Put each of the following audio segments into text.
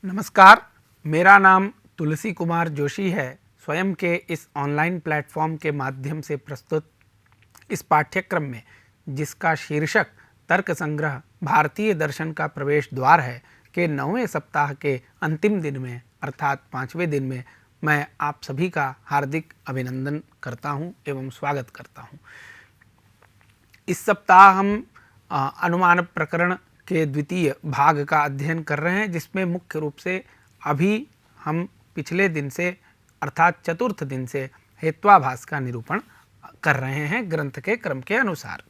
नमस्कार, मेरा नाम तुलसी कुमार जोशी है। स्वयं के इस ऑनलाइन प्लेटफॉर्म के माध्यम से प्रस्तुत इस पाठ्यक्रम में, जिसका शीर्षक तर्क संग्रह भारतीय दर्शन का प्रवेश द्वार है, के 9वें सप्ताह के अंतिम दिन में अर्थात 5वें दिन में मैं आप सभी का हार्दिक अभिनंदन करता हूं एवं स्वागत करता हूं। इस सप्ताह हम अनुमान प्रकरण के द्वितीय भाग का अध्ययन कर रहे हैं, जिसमें मुख्य रूप से अभी हम पिछले दिन से अर्थात चतुर्थ दिन से हेत्वाभास का निरूपण कर रहे हैं ग्रंथ के क्रम के अनुसार।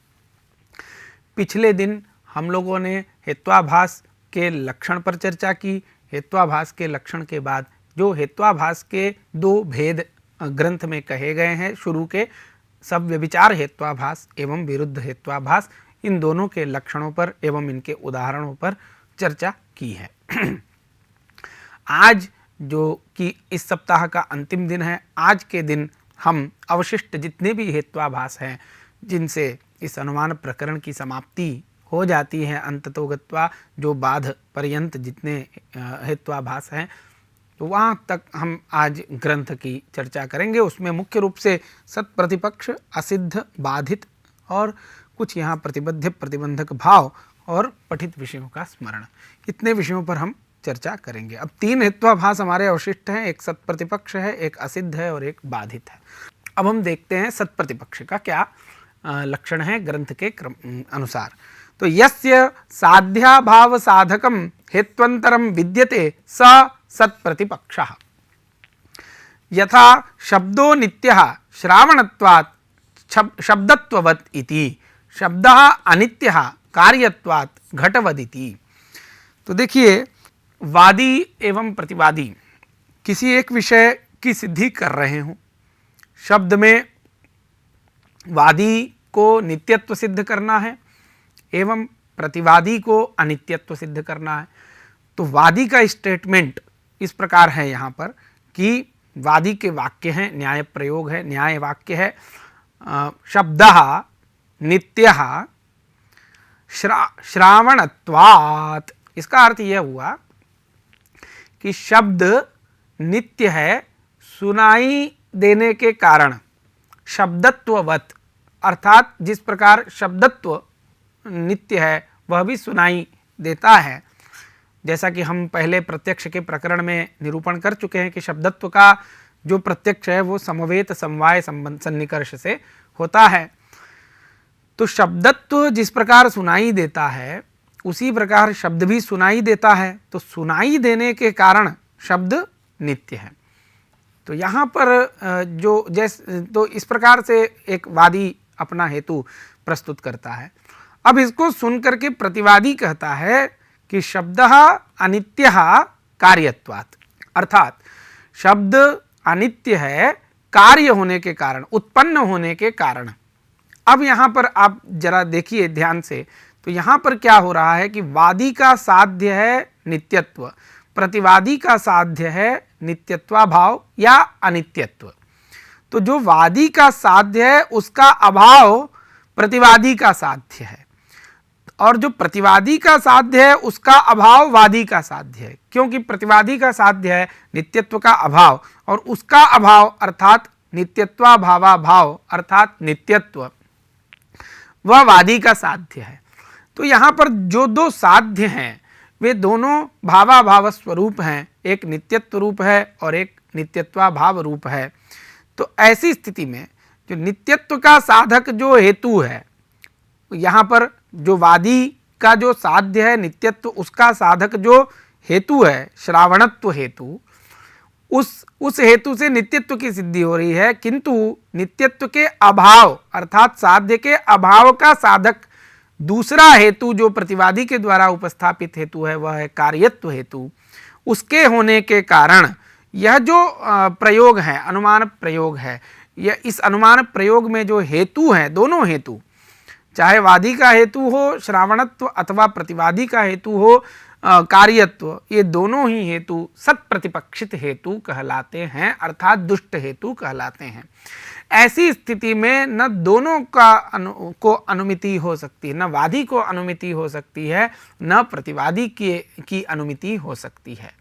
पिछले दिन हम लोगों ने हेत्वाभास के लक्षण पर चर्चा की। हेत्वाभास के लक्षण के बाद जो हेत्वाभास के दो भेद ग्रंथ में कहे गए हैं, शुरू के सव्यभिचार हेत्वाभास एवं विरुद्ध हेत्वाभास, इन दोनों के लक्षणों पर एवं इनके उदाहरणों पर चर्चा की है। आज जो कि इस सप्ताह का अंतिम दिन है, आज के दिन हम अवशिष्ट जितने भी हेत्वाभास हैं, जिनसे इस अनुमान प्रकरण की समाप्ति हो जाती है अंततोगत्वा, जो बाध पर्यंत जितने हेत्वाभास हैं, तो वहाँ तक हम आज ग्रंथ की चर्चा करेंगे। उसमें मुख्य रूप से सत्प्रतिपक्ष, असिद्ध, बाधित और कुछ यहाँ प्रतिबद्ध प्रतिबंधक भाव और पठित विषयों का स्मरण, इतने विषयों पर हम चर्चा करेंगे। अब 3 हेत्वाभास हमारे अवशिष्ट हैं, एक सत्प्रतिपक्ष है, एक असिद्ध है और एक बाधित है। अब हम देखते हैं सत्प्रतिपक्ष का क्या लक्षण है ग्रंथ के क्रम अनुसार। तो यस्य साध्याभाव साधकम हेत्वंतरम विद्यते स सत्प्रतिपक्षः। यथा शब्दो नित्यः श्रावणत्वात् शब्दत्ववत् इति, शब्दः अनित्यः कार्यत्वात् घटवदिति। तो देखिए, वादी एवं प्रतिवादी किसी एक विषय की सिद्धि कर रहे हों, शब्द में वादी को नित्यत्व सिद्ध करना है एवं प्रतिवादी को अनित्यत्व सिद्ध करना है। तो वादी का स्टेटमेंट इस प्रकार है यहाँ पर कि वादी के वाक्य हैं, न्याय प्रयोग है, न्याय वाक्य है, शब्दः नित्यः श्रावणत्वात्। इसका अर्थ यह हुआ कि शब्द नित्य है सुनाई देने के कारण, शब्दत्ववत्, अर्थात जिस प्रकार शब्दत्व नित्य है वह भी सुनाई देता है। जैसा कि हम पहले प्रत्यक्ष के प्रकरण में निरूपण कर चुके हैं कि शब्दत्व का जो प्रत्यक्ष है वो समवेत समवाय संबंध सन्निकर्ष से होता है। तो शब्दत्व जिस प्रकार सुनाई देता है, उसी प्रकार शब्द भी सुनाई देता है। तो सुनाई देने के कारण शब्द नित्य है। तो यहाँ पर तो इस प्रकार से एक वादी अपना हेतु प्रस्तुत करता है। अब इसको सुनकर के प्रतिवादी कहता है कि शब्दः अनित्यः कार्यत्वात्, अर्थात शब्द अनित्य है कार्य होने के कारण, उत्पन्न होने के कारण। अब यहाँ पर आप जरा देखिए ध्यान से, तो यहाँ पर क्या हो रहा है कि वादी का साध्य है नित्यत्व, प्रतिवादी का साध्य है नित्यत्वाभाव या अनित्यत्व। तो जो वादी का साध्य है उसका अभाव प्रतिवादी का साध्य है, और जो प्रतिवादी का साध्य है उसका अभाव वादी का साध्य है। क्योंकि प्रतिवादी का साध्य है नित्यत्व का अभाव, और उसका अभाव अर्थात नित्यत्वाभावाभाव अर्थात नित्यत्व, वह वादी का साध्य है। तो यहाँ पर जो दो साध्य हैं वे दोनों भावाभाव स्वरूप हैं, एक नित्यत्व रूप है और एक नित्यत्वाभाव रूप है। तो ऐसी स्थिति में जो नित्यत्व का साधक जो हेतु है, यहाँ पर जो वादी का जो साध्य है नित्यत्व, उसका साधक जो हेतु है श्रावणत्व हेतु, उस हेतु से नित्यत्व की सिद्धि हो रही है। किंतु नित्यत्व के अभाव अर्थात साध्य के अभाव का साधक दूसरा हेतु जो प्रतिवादी के द्वारा उपस्थापित हेतु है, वह है कार्यत्व हेतु। उसके होने के कारण यह जो प्रयोग है, अनुमान प्रयोग है, यह इस अनुमान प्रयोग में जो हेतु है, दोनों हेतु, चाहे वादी का हेतु हो श्रावणत्व अथवा प्रतिवादी का हेतु हो कार्यत्व, ये दोनों ही हेतु सत्प्रतिपक्षित हेतु कहलाते हैं, अर्थात दुष्ट हेतु कहलाते हैं। ऐसी स्थिति में न दोनों को अनुमिति हो सकती है, न वादी को अनुमिति हो सकती है, न प्रतिवादी की अनुमिति हो सकती है।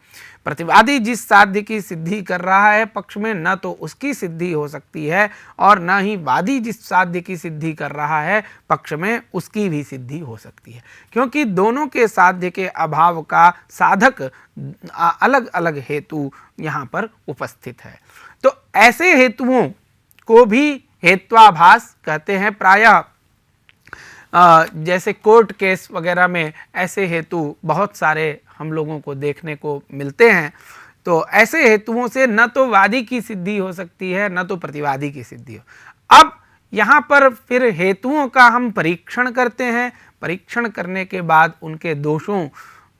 प्रतिवादी जिस साध्य की सिद्धि कर रहा है पक्ष में, न तो उसकी सिद्धि हो सकती है और न ही वादी जिस साध्य की सिद्धि कर रहा है पक्ष में उसकी भी सिद्धि हो सकती है, क्योंकि दोनों के साध्य के अभाव का साधक अलग अलग हेतु यहाँ पर उपस्थित है। तो ऐसे हेतुओं को भी हेत्वाभास कहते हैं। प्रायः जैसे कोर्ट केस वगैरह में ऐसे हेतु बहुत सारे हम लोगों को देखने को मिलते हैं। तो ऐसे हेतुओं से न तो वादी की सिद्धि हो सकती है न तो प्रतिवादी की सिद्धि हो। अब यहाँ पर फिर हेतुओं का हम परीक्षण करते हैं। परीक्षण करने के बाद उनके दोषों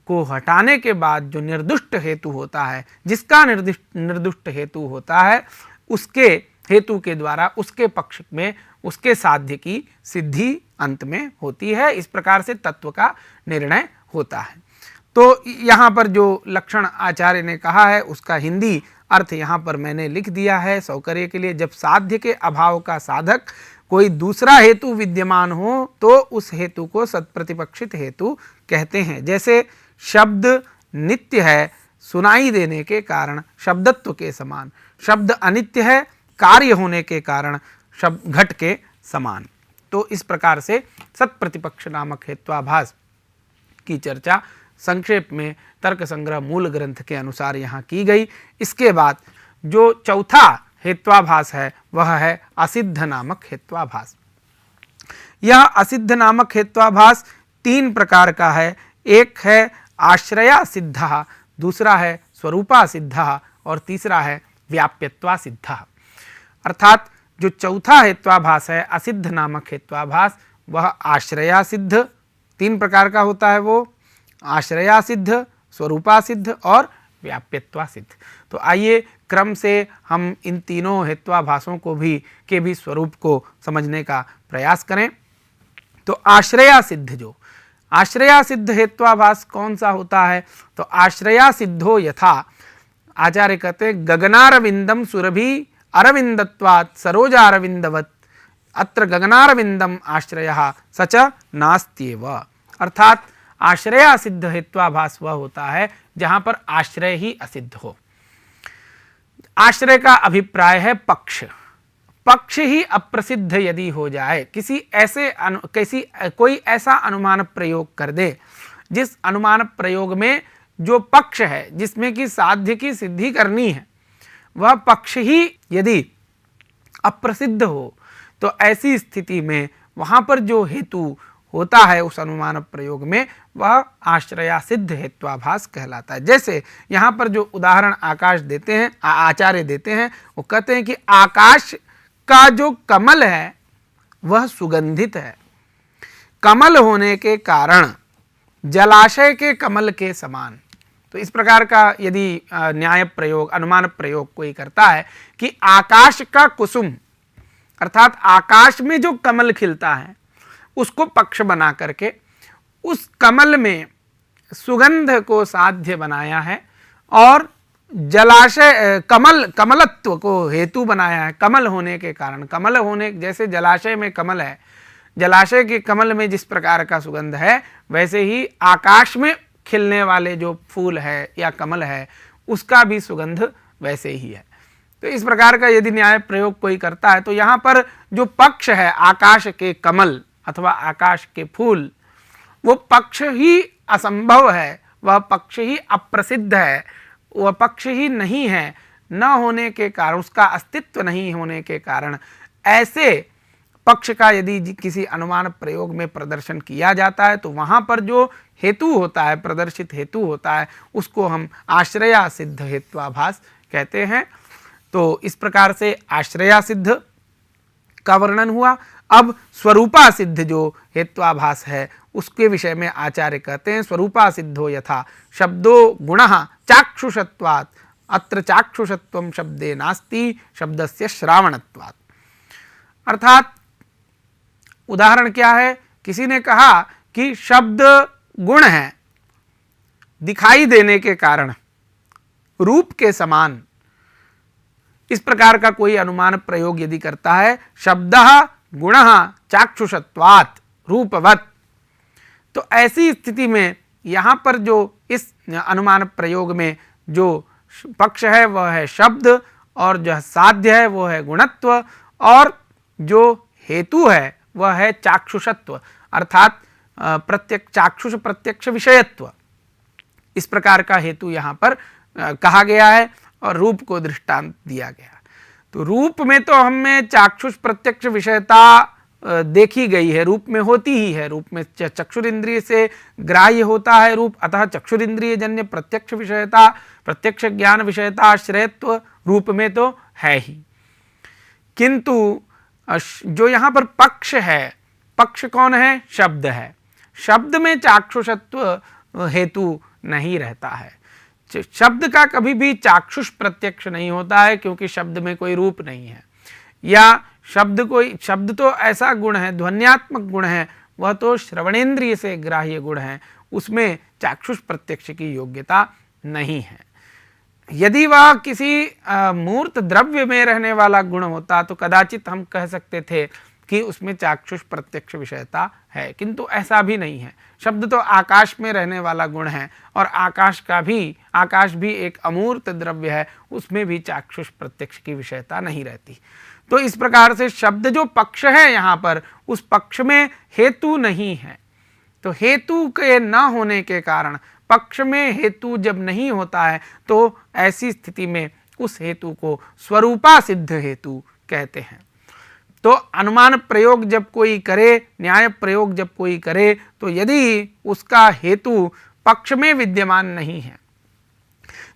को हटाने के बाद जो निर्दुष्ट हेतु होता है, जिसका निर्दुष्ट हेतु होता है, उसके हेतु के द्वारा उसके पक्ष में उसके साध्य की सिद्धि अंत में होती है। इस प्रकार से तत्व का निर्णय होता है। तो यहाँ पर जो लक्षण आचार्य ने कहा है उसका हिंदी अर्थ यहाँ पर मैंने लिख दिया है सौकर्य के लिए। जब साध्य के अभाव का साधक कोई दूसरा हेतु विद्यमान हो तो उस हेतु को सत्प्रतिपक्षित हेतु कहते हैं। जैसे शब्द नित्य है सुनाई देने के कारण शब्दत्व के समान, शब्द अनित्य है कार्य होने के कारण शब्द घट के समान। तो इस प्रकार से सत्प्रतिपक्ष नामक हेत्वाभास की चर्चा संक्षेप में तर्क संग्रह मूल ग्रंथ के अनुसार यहाँ की गई। इसके बाद जो चौथा हेत्वाभास है वह है असिद्ध नामक हेत्वाभास। यह असिद्ध नामक हेत्वाभास तीन प्रकार का है। एक है आश्रया सिद्धा, दूसरा है स्वरूपा सिद्धा और तीसरा है व्याप्यत्वा सिद्धा। अर्थात जो चौथा हेत्वाभास है असिद्ध नामक हेत्वाभास वह आश्रया सिद्ध तीन प्रकार का होता है, वो आश्रया सिद्ध, स्वरूपा सिद्ध और व्याप्यत्वा सिद्ध। तो आइए क्रम से हम इन तीनों हेत्वाभासों को भी स्वरूप को समझने का प्रयास करें। तो आश्रया सिद्ध, जो आश्रया सिद्ध हेत्वाभास कौन सा होता है? तो आश्रया सिद्धो यथा, आचार्य कहते हैं गगनारविंदम सुरभि अरविंदत्वात् सरोजारविंदवत् अत्र गगनारविंदम आश्रयः सच नास्त्येव। अर्थात आश्रया सिद्ध हेत्वाभास वह होता है जहां पर आश्रय ही असिद्ध हो। आश्रय का अभिप्राय है पक्ष। पक्ष ही अप्रसिद्ध यदि हो जाए, कोई ऐसा अनुमान प्रयोग कर दे जिस अनुमान प्रयोग में जो पक्ष है जिसमें कि साध्य की सिद्धि करनी है वह पक्ष ही यदि अप्रसिद्ध हो, तो ऐसी स्थिति में वहां पर जो हेतु होता है उस अनुमान प्रयोग में वह आश्रया सिद्ध हेत्वाभास कहलाता है। जैसे यहाँ पर जो उदाहरण आकाश देते हैं, आचार्य देते हैं, वो कहते हैं कि आकाश का जो कमल है वह सुगंधित है, कमल होने के कारण जलाशय के कमल के समान। तो इस प्रकार का यदि न्याय प्रयोग अनुमान प्रयोग कोई करता है कि आकाश का कुसुम अर्थात आकाश में जो कमल खिलता है उसको पक्ष बना करके उस कमल में सुगंध को साध्य बनाया है और जलाशय कमलत्व को हेतु बनाया है। कमल होने के कारण, कमल होने जैसे जलाशय में कमल है, जलाशय के कमल में जिस प्रकार का सुगंध है वैसे ही आकाश में खिलने वाले जो फूल है या कमल है उसका भी सुगंध वैसे ही है। तो इस प्रकार का यदि न्याय प्रयोग कोई करता है तो यहाँ पर जो पक्ष है आकाश के कमल अथवा आकाश के फूल, वो पक्ष ही असंभव है, वह पक्ष ही अप्रसिद्ध है, वह पक्ष ही नहीं है। न होने के कारण, उसका अस्तित्व नहीं होने के कारण ऐसे पक्ष का यदि किसी अनुमान प्रयोग में प्रदर्शन किया जाता है तो वहाँ पर जो हेतु होता है, प्रदर्शित हेतु होता है, उसको हम आश्रया सिद्ध हेत्वाभास कहते हैं। तो इस प्रकार से आश्रया सिद्ध का वर्णन हुआ। अब स्वरूपा सिद्ध जो हेत्वाभास है उसके विषय में आचार्य कहते हैं स्वरूपा सिद्धो यथा शब्दो गुणः चाक्षुषत्वात् अत्र चाक्षुषत्वं शब्दे नास्ति शब्दस्य श्रावणत्वात्। अर्थात उदाहरण क्या है? किसी ने कहा कि शब्द गुण है, दिखाई देने के कारण, रूप के समान। इस प्रकार का कोई अनुमान प्रयोग यदि करता है शब्दः गुणः चाक्षुषत्वात् रूपवत्, तो ऐसी स्थिति में यहाँ पर जो इस अनुमान प्रयोग में जो पक्ष है वह है शब्द, और जो साध्य है वो है गुणत्व, और जो हेतु है वह है चाक्षुषत्व अर्थात प्रत्यक्ष चाक्षुष प्रत्यक्ष विषयत्व। इस प्रकार का हेतु यहाँ पर कहा गया है और रूप को दृष्टांत दिया गया। तो रूप में तो हमें चाक्षुष प्रत्यक्ष विषयता देखी गई है, रूप में होती ही है। रूप में चक्षुरिंद्रिय से ग्राह्य होता है रूप, अतः चक्षुरिंद्रिय जन्य प्रत्यक्ष विषयता, प्रत्यक्ष ज्ञान विषयता, आश्रयत्व रूप में तो है ही। किंतु जो यहाँ पर पक्ष है, पक्ष कौन है? शब्द है। शब्द में चाक्षुषत्व हेतु नहीं रहता है। शब्द का कभी भी चाक्षुष प्रत्यक्ष नहीं होता है, क्योंकि शब्द में कोई रूप नहीं है, या शब्द तो ऐसा गुण है, ध्वन्यात्मक गुण है, वह तो श्रवणेन्द्रिय से ग्राह्य गुण है, उसमें चाक्षुष प्रत्यक्ष की योग्यता नहीं है। यदि वह किसी मूर्त द्रव्य में रहने वाला गुण होता तो कदाचित हम कह सकते थे कि उसमें चाक्षुष प्रत्यक्ष विषयता है, किंतु ऐसा भी नहीं है। शब्द तो आकाश में रहने वाला गुण है, और आकाश भी एक अमूर्त द्रव्य है, उसमें भी चाक्षुष प्रत्यक्ष की विषयता नहीं रहती। तो इस प्रकार से शब्द जो पक्ष है यहाँ पर, उस पक्ष में हेतु नहीं है। तो हेतु के न होने के कारण, पक्ष में हेतु जब नहीं होता है तो ऐसी स्थिति में उस हेतु को स्वरूपा सिद्ध हेतु कहते हैं। तो अनुमान प्रयोग जब कोई करे, न्याय प्रयोग जब कोई करे, तो यदि उसका हेतु पक्ष में विद्यमान नहीं है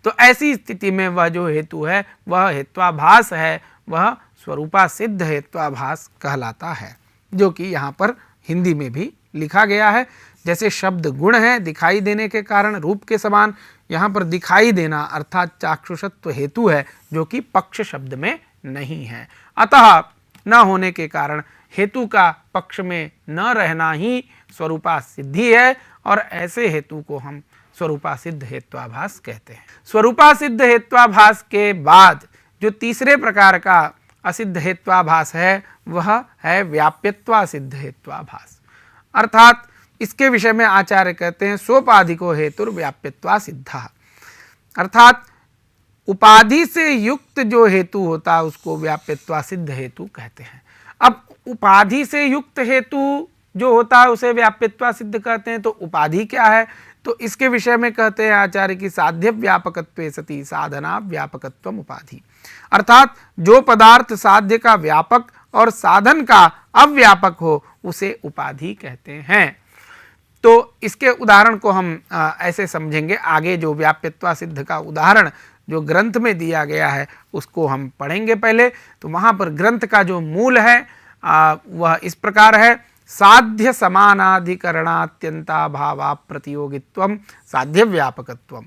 तो ऐसी स्थिति में वह जो हेतु है वह हेत्वाभास है, वह स्वरूपा सिद्ध हेत्वाभास कहलाता है, जो कि यहाँ पर हिंदी में भी लिखा गया है। जैसे शब्द गुण है, दिखाई देने के कारण रूप के समान, यहाँ पर दिखाई देना अर्थात चाक्षुषत्व हेतु है, जो कि पक्ष शब्द में नहीं है। अतः न होने के कारण हेतु का पक्ष में न रहना ही स्वरूपा सिद्धि है, और ऐसे हेतु को हम स्वरूपा सिद्ध हेत्वाभास कहते हैं। स्वरूपा सिद्ध हेत्वाभास के बाद जो तीसरे प्रकार का असिद्ध हेत्वाभास है वह है व्याप्यत्वा सिद्ध हेत्वाभास। अर्थात इसके विषय में आचार्य कहते हैं सोपाधिको हेतुर व्याप्यत्वा सिद्धा, अर्थात उपाधि से युक्त जो हेतु होता है उसको व्याप्यत्वा सिद्ध हेतु कहते हैं। अब उपाधि से युक्त हेतु जो होता है उसे व्याप्यत्वा सिद्ध कहते हैं। तो उपाधि क्या है? तो इसके विषय में कहते हैं आचार्य की साध्य व्यापकत्वे सति साधना व्यापकत्वम उपाधि, अर्थात जो पदार्थ साध्य का व्यापक और साधन का अव्यापक हो उसे उपाधि कहते हैं। तो इसके उदाहरण को हम ऐसे समझेंगे। आगे जो व्याप्यत्वा सिद्ध का उदाहरण जो ग्रंथ में दिया गया है उसको हम पढ़ेंगे पहले। तो वहाँ पर ग्रंथ का जो मूल है वह इस प्रकार है, साध्य समानाधिकरणात्यंता भावा प्रतियोगित्वम साध्य व्यापकत्वम,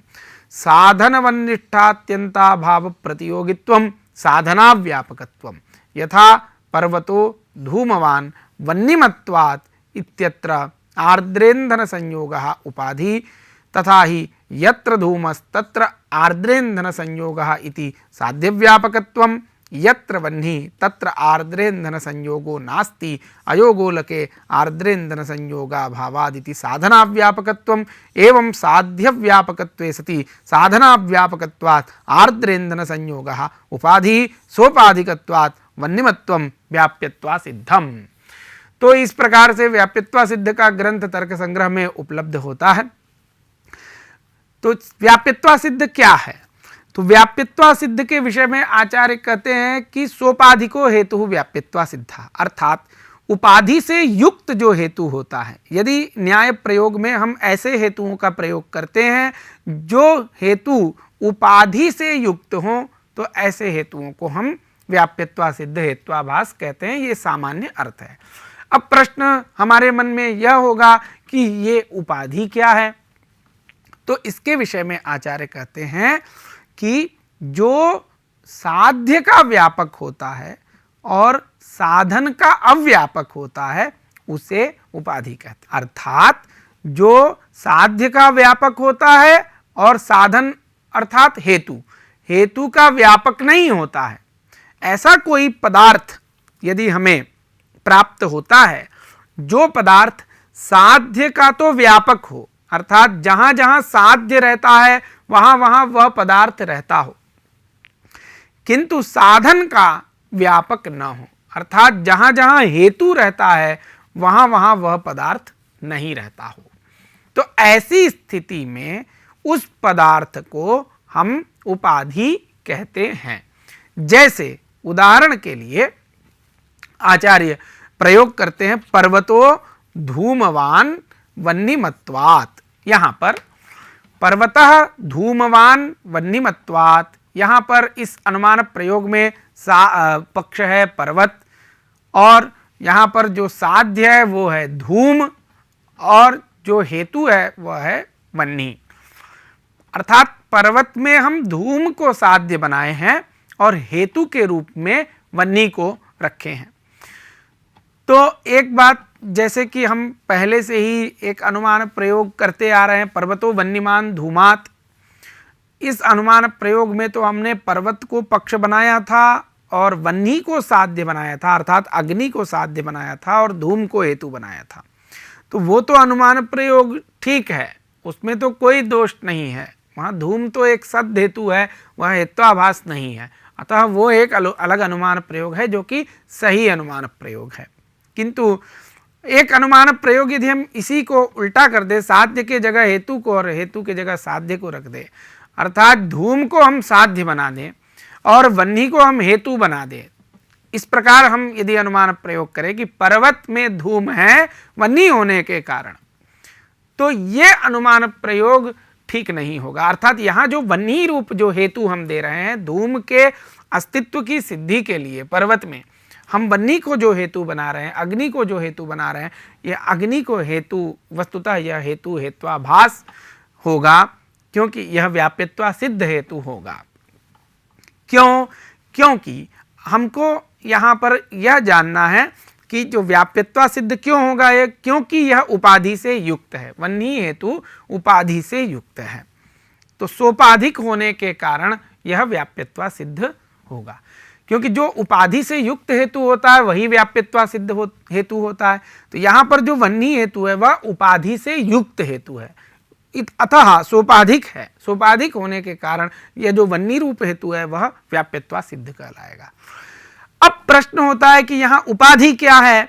साधनवन्निष्ठात्यंता भाव प्रतियोगित्वम साधना व्यापकत्वम, यथा पर्वतो धूमवान वन्निमत्वात् इत्यत्र आर्द्रेन्धन संयोगः उपाधि, तथा ही यत्र धूमस्तत्र आर्द्रेन्धन संयोगः इति साध्य व्यापकत्वम, यत्र वह्नि तत्र आर्द्रेन्धन संयोगो नास्ति अयोगोलके आर्द्रेन्धन संयोगाभावादिति साधना व्यापकत्वम, एवं साध्य व्यापकत्वे सति साधना व्यापकत्वात् आर्द्रेन्धन संयोगः उपाधि सोपाधिकत्वात् वन्निमत्वम व्याप्यत्वा सिद्धम। तो इस प्रकार से व्याप्यत्वा सिद्ध का ग्रंथ तर्क संग्रह में उपलब्ध होता है। तो व्याप्यत्वा सिद्ध क्या है? तो व्याप्यत्वा सिद्ध के विषय में आचार्य कहते हैं कि सोपाधिको हेतु व्याप्यत्वा सिद्धा, अर्थात उपाधि से युक्त जो हेतु होता है। यदि न्याय प्रयोग में हम ऐसे हेतुओं का प्रयोग करते हैं जो हेतु उपाधि से युक्त हों तो ऐसे हेतुओं को हम व्याप्यत्वा सिद्ध हेत्वाभास कहते हैं। ये सामान्य अर्थ है। अब प्रश्न हमारे मन में यह होगा कि ये उपाधि क्या है? तो इसके विषय में आचार्य कहते हैं कि जो साध्य का व्यापक होता है और साधन का अव्यापक होता है उसे उपाधि कहते हैं। अर्थात जो साध्य का व्यापक होता है और साधन अर्थात हेतु का व्यापक नहीं होता है, ऐसा कोई पदार्थ यदि हमें प्राप्त होता है जो पदार्थ साध्य का तो व्यापक हो, अर्थात जहां जहां साध्य रहता है वहां वहां वह पदार्थ रहता हो, किंतु साधन का व्यापक न हो, अर्थात जहां जहां हेतु रहता है वहां वहां वह पदार्थ नहीं रहता हो। तो ऐसी स्थिति में उस पदार्थ को हम उपाधि कहते हैं। जैसे उदाहरण के लिए आचार्य प्रयोग करते हैं पर्वतो धूमवान वह्निमत्वात्। यहां पर पर्वतः धूमवान वह्निमत्वात्, यहां पर इस अनुमान प्रयोग में पक्ष है पर्वत, और यहां पर जो साध्य है वो है धूम, और जो हेतु है वह है वह्नि। अर्थात पर्वत में हम धूम को साध्य बनाए हैं और हेतु के रूप में वह्नि को रखे हैं। तो एक बात, जैसे कि हम पहले से ही एक अनुमान प्रयोग करते आ रहे हैं, पर्वतो वह्निमान धूमात, इस अनुमान प्रयोग में तो हमने पर्वत को पक्ष बनाया था और वह्नि को साध्य बनाया था, अर्थात अग्नि को साध्य बनाया था और धूम को हेतु बनाया था। तो वो तो अनुमान प्रयोग ठीक है, उसमें तो कोई दोष नहीं है, वहाँ धूम तो एक सद हेतु है, वह हेत्वाभास नहीं है, अतः वो एक अलग अनुमान प्रयोग है जो कि सही अनुमान प्रयोग है। किंतु एक अनुमान प्रयोग यदि हम इसी को उल्टा कर दे, साध्य के जगह हेतु को और हेतु के जगह साध्य को रख दे, अर्थात धूम को हम साध्य बना दें और वह्नि को हम हेतु बना दें, इस प्रकार हम यदि अनुमान प्रयोग करें कि पर्वत में धूम है वह्नि होने के कारण, तो ये अनुमान प्रयोग ठीक नहीं होगा। अर्थात यहाँ जो वह्नि रूप जो हेतु हम दे रहे हैं धूम के अस्तित्व की सिद्धि के लिए, पर्वत में हम वह्नि को जो हेतु बना रहे हैं, अग्नि को जो हेतु बना रहे हैं, यह अग्नि को हेतु, वस्तुतः यह हेतु हेत्वाभास होगा, क्योंकि यह व्याप्यत्वा सिद्ध हेतु होगा। क्यों? क्योंकि हमको यहाँ पर यह जानना है कि जो व्याप्यत्वा सिद्ध क्यों होगा, ये क्योंकि यह उपाधि से युक्त है, वह्नि हेतु उपाधि से युक्त है, तो सोपाधिक होने के कारण यह व्याप्यत्वा सिद्ध होगा। क्योंकि जो उपाधि से युक्त हेतु होता है वही व्याप्यत्वा सिद्ध हेतु होता है। तो यहाँ पर जो वह्नि हेतु है वह उपाधि से युक्त हेतु है, अतः सोपाधिक है, सोपाधिक होने के कारण यह जो वह्नि रूप हेतु है वह व्याप्यत्वा सिद्ध कहलाएगा। अब प्रश्न होता है कि यहाँ उपाधि क्या है,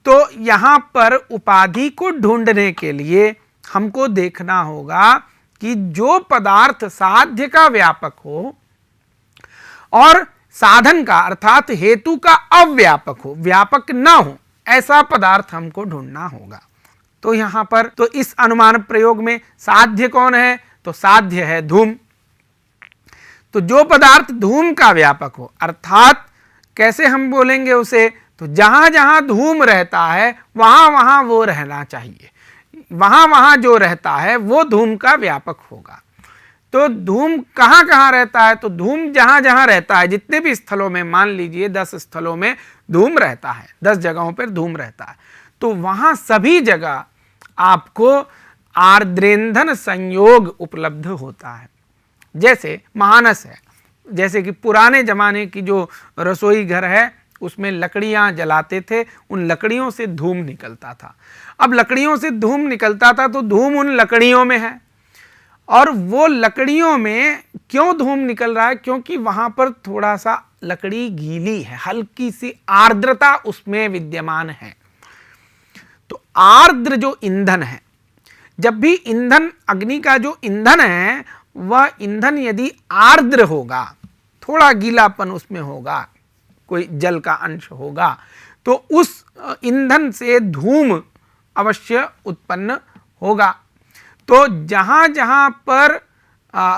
तो यहाँ पर उपाधि को ढूंढने के लिए हमको देखना होगा कि जो पदार्थ साध्य का व्यापक हो और साधन का अर्थात हेतु का अव्यापक हो, व्यापक न हो, ऐसा पदार्थ हमको ढूंढना होगा। तो यहां पर तो इस अनुमान प्रयोग में साध्य कौन है, तो साध्य है धूम। तो जो पदार्थ धूम का व्यापक हो, अर्थात कैसे हम बोलेंगे उसे, तो जहां जहां धूम रहता है वहां वहां वो रहना चाहिए, वहां वहां जो रहता है वो धूम का व्यापक होगा। तो धूम कहाँ कहाँ रहता है, तो धूम जहाँ जहाँ रहता है, जितने भी स्थलों में, मान लीजिए 10 स्थलों में धूम रहता है, 10 जगहों पर धूम रहता है, तो वहाँ सभी जगह आपको आर्द्रेंधन संयोग उपलब्ध होता है। जैसे महानस है, जैसे कि पुराने जमाने की जो रसोई घर है उसमें लकड़ियाँ जलाते थे, उन लकड़ियों से धूम निकलता था। अब लकड़ियों से धूम निकलता था तो धूम उन लकड़ियों में है, और वो लकड़ियों में क्यों धूम निकल रहा है, क्योंकि वहां पर थोड़ा सा लकड़ी गीली है, हल्की सी आर्द्रता उसमें विद्यमान है। तो आर्द्र जो ईंधन है, जब भी ईंधन, अग्नि का जो ईंधन है वह ईंधन यदि आर्द्र होगा, थोड़ा गीलापन उसमें होगा, कोई जल का अंश होगा, तो उस ईंधन से धूम अवश्य उत्पन्न होगा। तो जहाँ जहाँ पर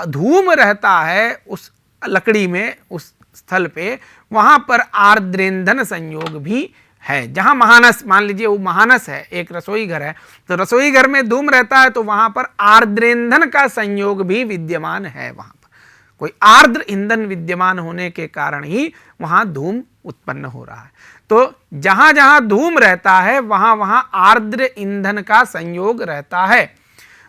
धूम रहता है उस लकड़ी में, उस स्थल पे, वहाँ पर आर्द्रेंधन संयोग भी है। जहाँ महानस, मान लीजिए वो महानस है, एक रसोई घर है, तो रसोई घर में धूम रहता है तो वहाँ पर आर्द्रेंधन का संयोग भी विद्यमान है, वहाँ पर कोई आर्द्र ईंधन विद्यमान होने के कारण ही वहाँ धूम उत्पन्न हो रहा है। तो जहाँ जहाँ धूम रहता है वहाँ वहाँ आर्द्र ईंधन का संयोग रहता है।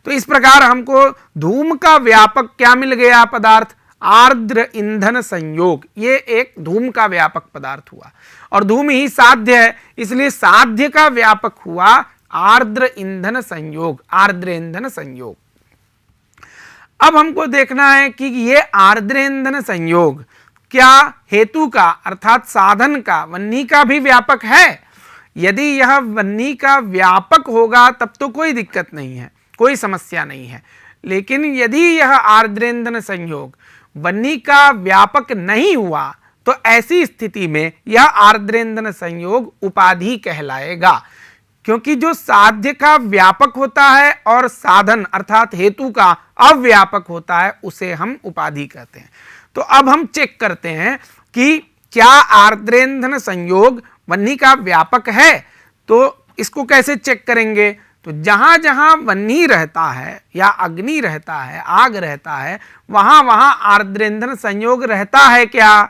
तो इस प्रकार हमको धूम का व्यापक क्या मिल गया पदार्थ, आर्द्र ईंधन संयोग, ये एक धूम का व्यापक पदार्थ हुआ, और धूम ही साध्य है, इसलिए साध्य का व्यापक हुआ आर्द्र ईंधन संयोग, आर्द्र ईंधन संयोग। अब हमको देखना है कि ये आर्द्र ईंधन संयोग क्या हेतु का अर्थात साधन का, वह्नि का भी व्यापक है। यदि यह वह्नि का व्यापक होगा तब तो कोई दिक्कत नहीं है, कोई समस्या नहीं है। लेकिन यदि यह आर्द्र ईंधन संयोग वह्नि का व्यापक नहीं हुआ तो ऐसी स्थिति में यह आर्द्र ईंधन संयोग उपाधि कहलाएगा, क्योंकि जो साध्य का व्यापक होता है और साधन अर्थात हेतु का अव्यापक होता है उसे हम उपाधि कहते हैं। तो अब हम चेक करते हैं कि क्या आर्द्र ईंधन संयोग वह्नि का व्यापक है। तो इसको कैसे चेक करेंगे, तो जहां जहां वह्नि रहता है या अग्नि रहता है, आग रहता है, वहां वहां आर्द्र ईंधन संयोग रहता है क्या।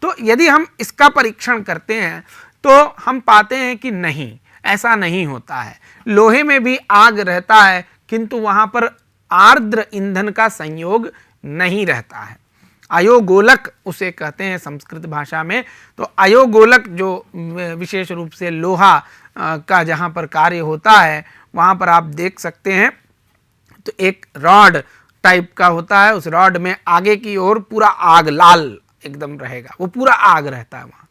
तो यदि हम इसका परीक्षण करते हैं तो हम पाते हैं कि नहीं, ऐसा नहीं होता है। लोहे में भी आग रहता है किंतु वहां पर आर्द्र ईंधन का संयोग नहीं रहता है। अयोगोलक उसे कहते हैं संस्कृत भाषा में। तो अयोगोलक जो विशेष रूप से लोहा का जहाँ पर कार्य होता है वहाँ पर आप देख सकते हैं, तो एक रॉड टाइप का होता है, उस रॉड में आगे की ओर पूरा आग लाल एकदम रहेगा, वो पूरा आग रहता है वहाँ।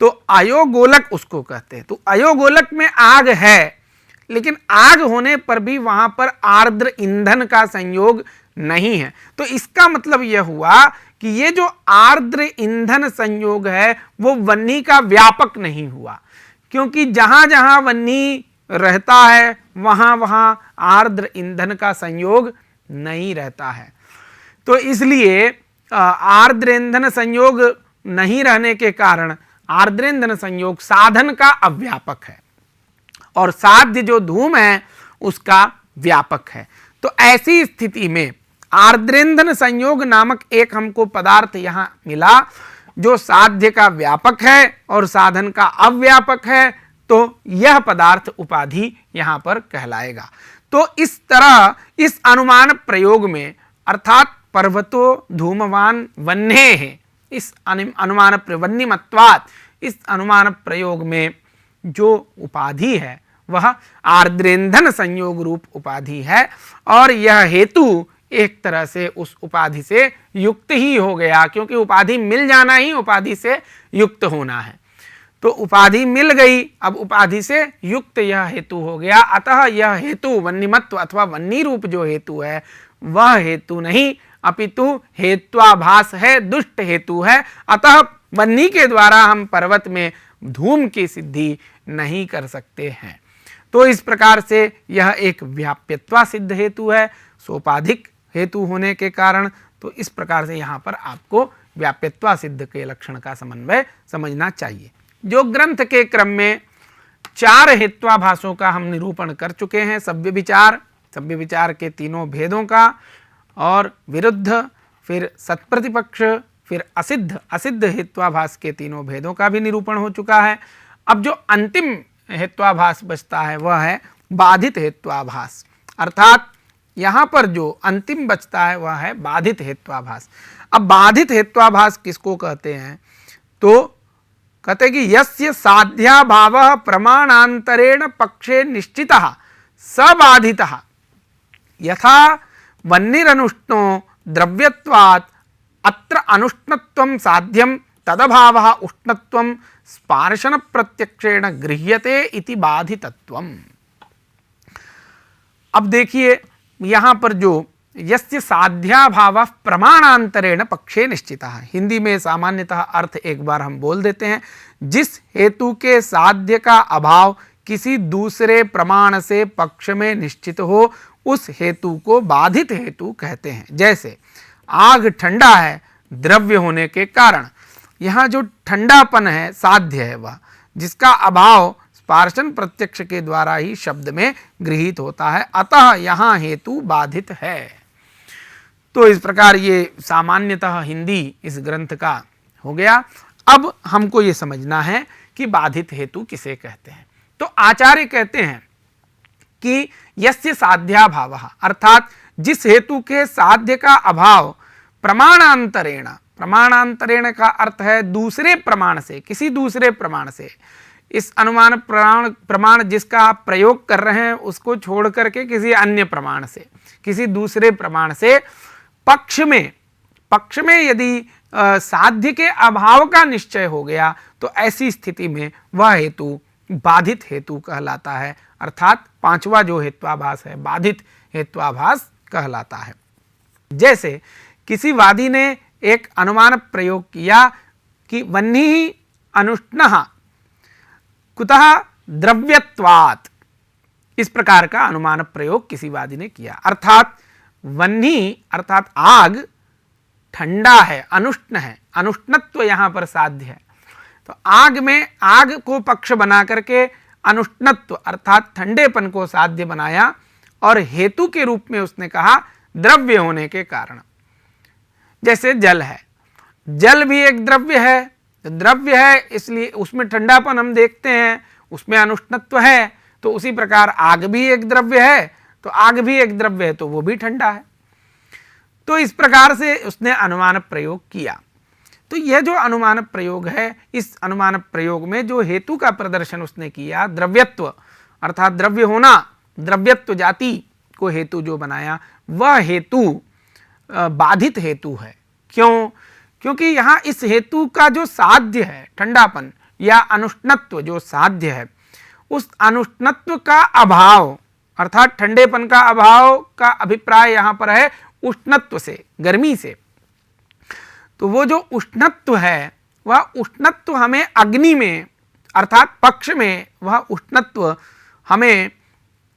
तो अयोगोलक उसको कहते हैं। तो अयोगोलक में आग है, लेकिन आग होने पर भी वहाँ पर आर्द्र ईंधन का संयोग नहीं है। तो इसका मतलब यह हुआ कि ये जो आर्द्र ईंधन संयोग है वो वह्नि का व्यापक नहीं हुआ, क्योंकि जहां जहां वह्नि रहता है वहां वहां आर्द्र ईंधन का संयोग नहीं रहता है। तो इसलिए आर्द्र ईंधन संयोग नहीं रहने के कारण आर्द्र ईंधन संयोग साधन का अव्यापक है और साध्य जो धूम है उसका व्यापक है। तो ऐसी स्थिति में आर्द्र ईंधन संयोग नामक एक हमको पदार्थ यहां मिला जो साध्य का व्यापक है और साधन का अव्यापक है, तो यह पदार्थ उपाधि यहां पर कहलाएगा। तो इस तरह इस अनुमान प्रयोग में अर्थात पर्वतो धूमवान वह्ने है, इस अनुमान वह्निमत्वात्, इस अनुमान प्रयोग में जो उपाधि है वह आर्द्र ईंधन संयोग रूप उपाधि है और यह हेतु एक तरह से उस उपाधि से युक्त ही हो गया, क्योंकि उपाधि मिल जाना ही उपाधि से युक्त होना है। तो उपाधि मिल गई, अब उपाधि से युक्त यह हेतु हो गया। अतः यह हेतु वह्निमत्व अथवा वह्नि रूप जो हेतु है वह हेतु नहीं अपितु हेत्वाभास है, दुष्ट हेतु है। अतः वह्नि के द्वारा हम पर्वत में धूम की सिद्धि नहीं कर सकते हैं। तो इस प्रकार से यह एक व्याप्यत्वा सिद्ध हेतु है, सोपाधिक हेतु होने के कारण। तो इस प्रकार से यहाँ पर आपको व्याप्यत्वा सिद्ध के लक्षण का समन्वय समझना चाहिए। जो ग्रंथ के क्रम में 4 हेत्वाभासों का हम निरूपण कर चुके हैं, सव्य विचार के तीनों भेदों का और विरुद्ध, फिर सत्प्रतिपक्ष, फिर असिद्ध हेत्वाभास के तीनों भेदों का भी निरूपण हो चुका है। अब जो अंतिम हेत्वाभास बचता है वह है बाधित हेत्वाभास, अर्थात यहाँ पर जो अंतिम बचता है वह है बाधित हेत्वाभास। अब बाधित हेत्वाभास किसको कहते हैं, तो कहते हैं कि यस्य साध्याभावः प्रमाणांतरेण पक्षे निश्चितः सबाधितः यथा वह्निरनुष्णो द्रव्यत्वात् अत्र अनुष्णत्वं साध्यं तदभावः उष्णत्वं स्पार्शन प्रत्यक्षेण गृह्यते इति बाधितत्वम्। अब देखिए यहाँ पर जो यस्य साध्याभावः प्रमाणांतरेण पक्षे निश्चितः, हिंदी में सामान्यतः अर्थ एक बार हम बोल देते हैं, जिस हेतु के साध्य का अभाव किसी दूसरे प्रमाण से पक्ष में निश्चित हो उस हेतु को बाधित हेतु कहते हैं। जैसे आग ठंडा है द्रव्य होने के कारण, यहाँ जो ठंडापन है साध्य है वह, जिसका अभाव स्पार्शन प्रत्यक्ष के द्वारा ही शब्द में गृहीत होता है, अतः यहाँ हेतु बाधित है। तो इस प्रकार ये सामान्यतः हिंदी इस ग्रंथ का हो गया। अब हमको ये समझना है कि बाधित हेतु किसे कहते हैं। तो आचार्य कहते हैं कि यस्य साध्याभावः, अर्थात जिस हेतु के साध्य का अभाव प्रमाणांतरेण, प्रमाणांतरेण का अर्थ है दूसरे प्रमाण से, किसी दूसरे प्रमाण से, इस अनुमान प्रमाण जिसका आप प्रयोग कर रहे हैं उसको छोड़ करके किसी अन्य प्रमाण से, किसी दूसरे प्रमाण से पक्ष में यदि साध्य के अभाव का निश्चय हो गया तो ऐसी स्थिति में वह हेतु बाधित हेतु कहलाता है, अर्थात पांचवा जो हेत्वाभास है बाधित हेत्वाभास कहलाता है। जैसे किसी वादी ने एक अनुमान प्रयोग किया कि वह्निः अनुष्णः कुतः द्रव्यत्वात्, इस प्रकार का अनुमान प्रयोग किसी वादी ने किया, अर्थात वह्नि अर्थात आग ठंडा है, अनुष्ण है, अनुष्णत्व यहां पर साध्य है। तो आग में आग को पक्ष बना करके अनुष्णत्व अर्थात ठंडेपन को साध्य बनाया और हेतु के रूप में उसने कहा द्रव्य होने के कारण। जैसे जल है, जल भी एक द्रव्य है, द्रव्य है इसलिए उसमें ठंडापन हम देखते हैं, उसमें अनुष्णत्व है। तो उसी प्रकार आग भी एक द्रव्य है, तो आग भी एक द्रव्य है तो वो भी ठंडा है। तो इस प्रकार से उसने अनुमान प्रयोग किया। तो यह जो अनुमान प्रयोग है, इस अनुमान प्रयोग में जो हेतु का प्रदर्शन उसने किया, द्रव्यत्व अर्थात द्रव्य होना, द्रव्यत्व जाति को हेतु जो बनाया, वह हेतु बाधित हेतु है। क्यों? क्योंकि यहाँ इस हेतु का जो साध्य है ठंडापन या अनुष्णत्व जो साध्य है, उस अनुष्णत्व का अभाव अर्थात ठंडेपन का अभाव का अभिप्राय यहाँ पर है उष्णत्व से, गर्मी से। तो वो जो उष्णत्व है वह उष्णत्व हमें अग्नि में अर्थात पक्ष में वह उष्णत्व हमें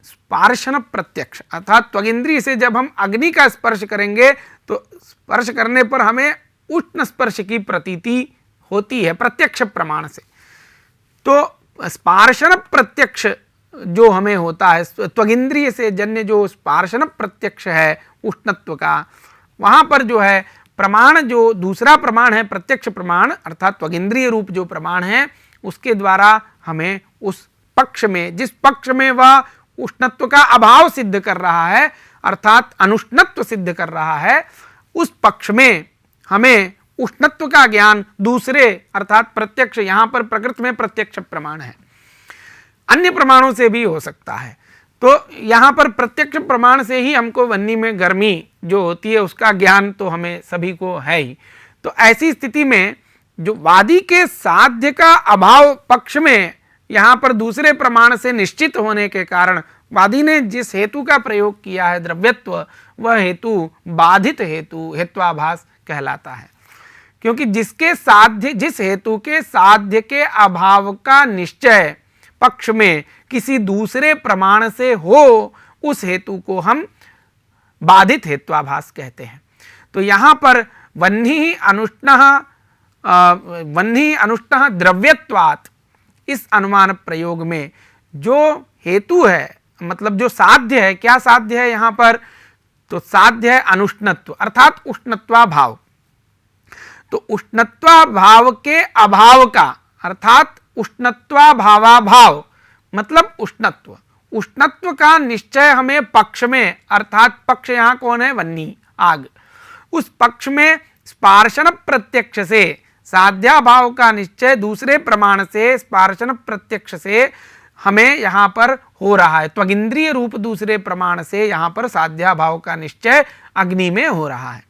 स्पर्शन प्रत्यक्ष अर्थात त्वगिंद्रिय से जब हम अग्नि का स्पर्श करेंगे तो स्पर्श करने पर हमें उष्ण स्पर्श की प्रतीति होती है प्रत्यक्ष प्रमाण से। तो स्पर्शन प्रत्यक्ष जो हमें होता है, त्वगिंद्रिय से जन्य जो स्पर्शन प्रत्यक्ष है उष्णत्व का, वहाँ पर जो है प्रमाण जो दूसरा प्रमाण है प्रत्यक्ष प्रमाण अर्थात त्वगिंद्रिय रूप जो प्रमाण है, उसके द्वारा हमें उस पक्ष में जिस पक्ष में वह उष्णत्व का अभाव सिद्ध कर रहा है अर्थात अनुष्णत्व सिद्ध कर रहा है, उस पक्ष में हमें उष्णत्व का ज्ञान दूसरे अर्थात प्रत्यक्ष, यहाँ पर प्रकृति में प्रत्यक्ष प्रमाण है, अन्य प्रमाणों से भी हो सकता है। तो यहाँ पर प्रत्यक्ष प्रमाण से ही हमको वह्नि में गर्मी जो होती है उसका ज्ञान तो हमें सभी को है ही। तो ऐसी स्थिति में जो वादी के साध्य का अभाव पक्ष में यहाँ पर दूसरे प्रमाण से निश्चित होने के कारण वादी ने जिस हेतु का प्रयोग किया है द्रव्यत्व, वह हेतु बाधित हेतु हेत्वाभास कहलाता है। क्योंकि जिस हेतु के साध्य के अभाव का निश्चय पक्ष में किसी दूसरे प्रमाण से हो, उस हेतु को हम बाधित हेत्वाभास कहते हैं। तो यहाँ पर वह्निः अनुष्णः द्रव्यत्वात्, इस अनुमान प्रयोग में जो हेतु है मतलब जो साध्य है, क्या साध्य है यहाँ पर? तो साध्य है अनुष्णत्व अर्थात उष्णत्वाभाव। तो उष्णत्वाभाव के अभाव का अर्थात उष्णत्वाभावाभाव मतलब उष्णत्व, उष्णत्व का निश्चय हमें पक्ष में अर्थात पक्ष यहाँ कौन है? वह्नि आग। उस पक्ष में स्पर्शन प्रत्यक्ष से साध्याभाव का निश्चय दूसरे प्रमाण से स्पर्शन प्रत्यक्ष से हमें यहाँ पर हो रहा है। त्वगिंद्रिय रूप दूसरे प्रमाण से यहाँ पर साध्याभाव का निश्चय अग्नि में हो रहा है।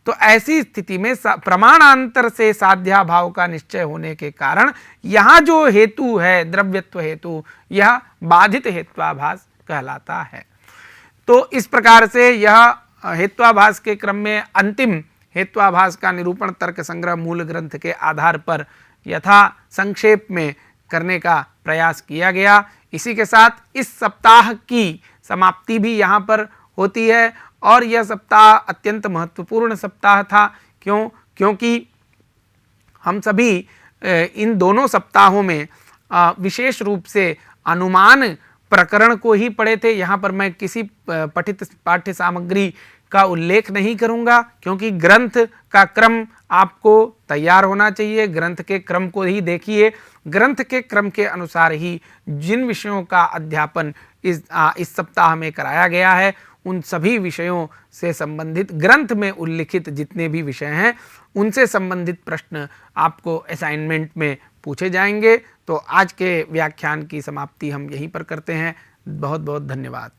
तो ऐसी स्थिति में प्रमाणांतर से साध्याभाव का निश्चय होने के कारण यहाँ जो हेतु है द्रव्यत्व हेतु, यह बाधित हेत्वाभास कहलाता है। तो इस प्रकार से यह हेत्वाभास के क्रम में अंतिम हेत्वाभास का निरूपण तर्क संग्रह मूल ग्रंथ के आधार पर यथा संक्षेप में करने का प्रयास किया गया। इसी के साथ इस सप्ताह की समाप्ति भी यहाँ पर होती है और यह सप्ताह अत्यंत महत्वपूर्ण सप्ताह था। क्योंकि हम सभी इन दोनों सप्ताहों में विशेष रूप से अनुमान प्रकरण को ही पढ़े थे। यहाँ पर मैं किसी पठित पाठ्य सामग्री का उल्लेख नहीं करूँगा क्योंकि ग्रंथ का क्रम आपको तैयार होना चाहिए। ग्रंथ के क्रम को ही देखिए, ग्रंथ के क्रम के अनुसार ही जिन विषयों का अध्यापन इस सप्ताह में कराया गया है, उन सभी विषयों से संबंधित ग्रंथ में उल्लिखित जितने भी विषय हैं उनसे संबंधित प्रश्न आपको असाइनमेंट में पूछे जाएंगे। तो आज के व्याख्यान की समाप्ति हम यहीं पर करते हैं। बहुत बहुत धन्यवाद।